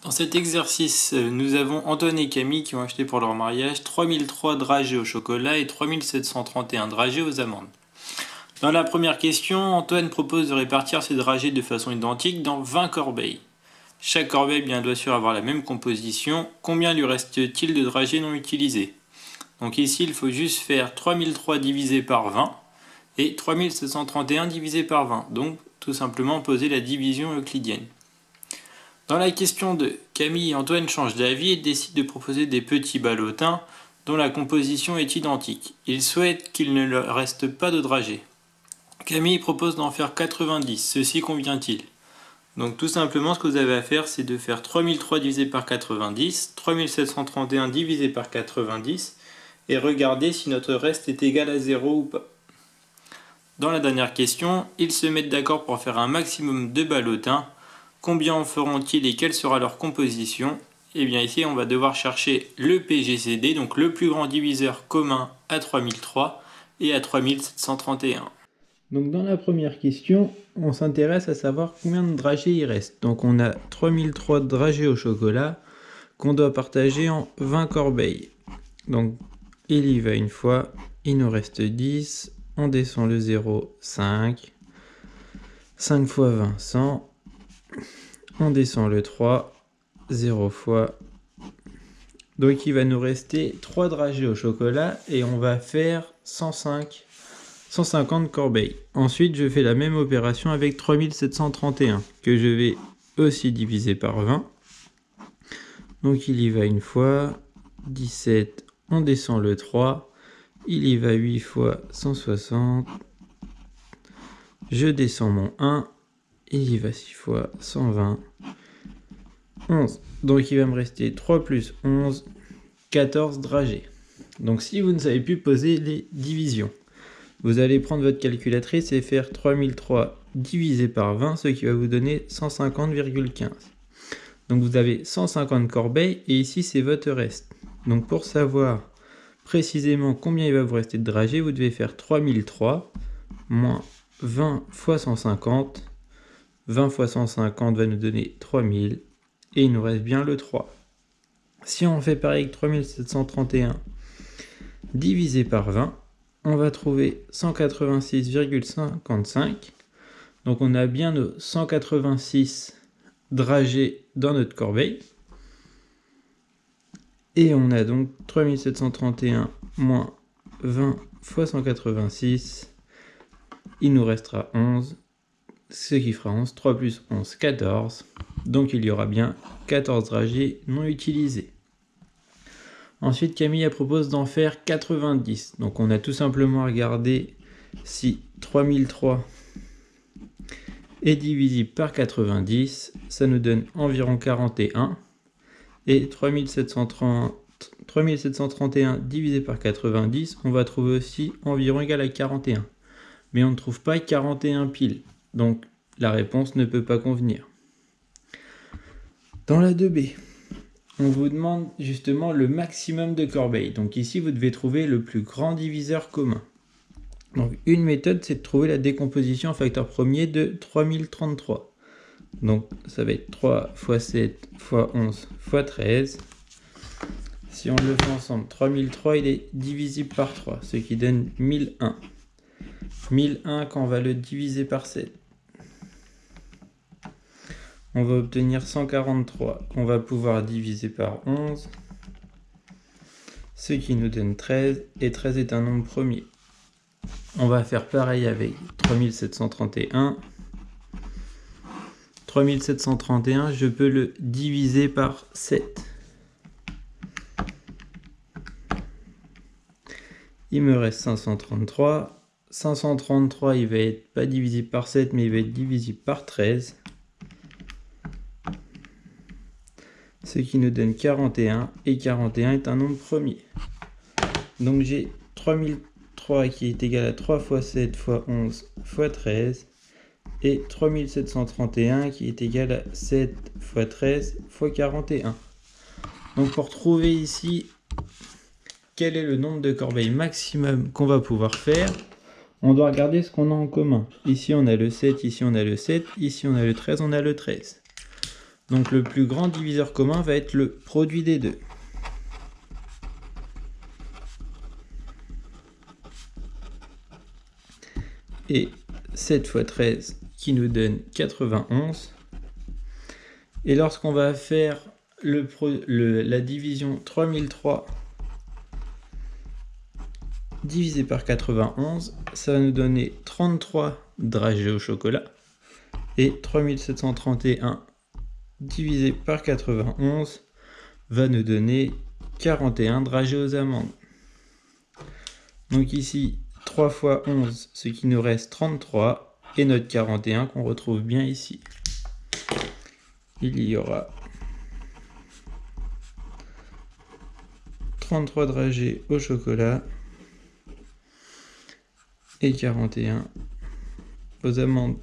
Dans cet exercice, nous avons Antoine et Camille qui ont acheté pour leur mariage 3003 dragées au chocolat et 3731 dragées aux amandes. Dans la première question, Antoine propose de répartir ces dragées de façon identique dans 20 corbeilles. Chaque corbeille doit sûr avoir la même composition. Combien lui reste-t-il de dragées non utilisées? Donc ici, il faut juste faire 3003 divisé par 20 et 3731 divisé par 20. Donc tout simplement poser la division euclidienne. Dans la question 2, Camille et Antoine changent d'avis et décident de proposer des petits ballotins dont la composition est identique. Ils souhaitent qu'il ne leur reste pas de dragées. Camille propose d'en faire 90, ceci convient-il? Donc tout simplement ce que vous avez à faire, c'est de faire 3003 divisé par 90, 3731 divisé par 90 et regarder si notre reste est égal à 0 ou pas. Dans la dernière question, ils se mettent d'accord pour faire un maximum de ballotins. Combien en feront-ils et quelle sera leur composition? Eh bien ici on va devoir chercher le PGCD, donc le plus grand diviseur commun à 3003 et à 3731. Donc dans la première question, on s'intéresse à savoir combien de dragées il reste. Donc on a 3003 dragées au chocolat qu'on doit partager en 20 corbeilles. Donc il y va une fois, il nous reste 10, on descend le 0, 5, 5 fois 20, 100, on descend le 3, 0 fois. Donc il va nous rester 3 dragées au chocolat et on va faire 150 corbeilles. Ensuite, je fais la même opération avec 3731 que je vais aussi diviser par 20. Donc il y va une fois, 17, on descend le 3, il y va 8 fois 160, je descends mon 1, il y va 6 fois 120, 11. Donc il va me rester 3 plus 11, 14 dragées. Donc si vous ne savez plus poser les divisions, vous allez prendre votre calculatrice et faire 3003 divisé par 20, ce qui va vous donner 150,15. Donc vous avez 150 corbeilles et ici c'est votre reste. Donc pour savoir précisément combien il va vous rester de dragées, vous devez faire 3003 moins 20 fois 150. 20 fois 150 va nous donner 3000 et il nous reste bien le 3. Si on fait pareil avec 3731 divisé par 20, on va trouver 186,55. Donc on a bien nos 186 dragées dans notre corbeille. Et on a donc 3731 moins 20 fois 186. Il nous restera 11, ce qui fera 11. 3 plus 11, 14. Donc il y aura bien 14 dragées non utilisées. Ensuite, Camille propose d'en faire 90. Donc on a tout simplement regardé si 3003 est divisible par 90, ça nous donne environ 41. Et 3731 divisé par 90, on va trouver aussi environ égal à 41. Mais on ne trouve pas 41 piles. Donc la réponse ne peut pas convenir. Dans la 2B, on vous demande justement le maximum de corbeilles. Donc ici, vous devez trouver le plus grand diviseur commun. Donc une méthode, c'est de trouver la décomposition en facteur premier de 3033. Donc ça va être 3 fois 7 fois 11 fois 13. Si on le fait ensemble, 3003, il est divisible par 3, ce qui donne 1001. 1001, quand on va le diviser par 7, on va obtenir 143 qu'on va pouvoir diviser par 11, ce qui nous donne 13, et 13 est un nombre premier. On va faire pareil avec 3731. 3731, je peux le diviser par 7. Il me reste 533. 533, il va être pas divisible par 7, mais il va être divisible par 13. Ce qui nous donne 41, et 41 est un nombre premier. Donc j'ai 3003 qui est égal à 3 fois 7 fois 11 fois 13, et 3731 qui est égal à 7 fois 13 fois 41. Donc pour trouver ici quel est le nombre de corbeilles maximum qu'on va pouvoir faire, on doit regarder ce qu'on a en commun. Ici on a le 7, ici on a le 7, ici on a le 13, on a le 13. Donc le plus grand diviseur commun va être le produit des deux. Et 7 fois 13 qui nous donne 91. Et lorsqu'on va faire la division 3003 divisé par 91, ça va nous donner 33 dragées au chocolat. Et 3731 divisé par 91 va nous donner 41 dragées aux amandes. Donc ici, 3 fois 11, ce qui nous reste 33, et notre 41 qu'on retrouve bien ici. Il y aura 33 dragées au chocolat et 41 aux amandes.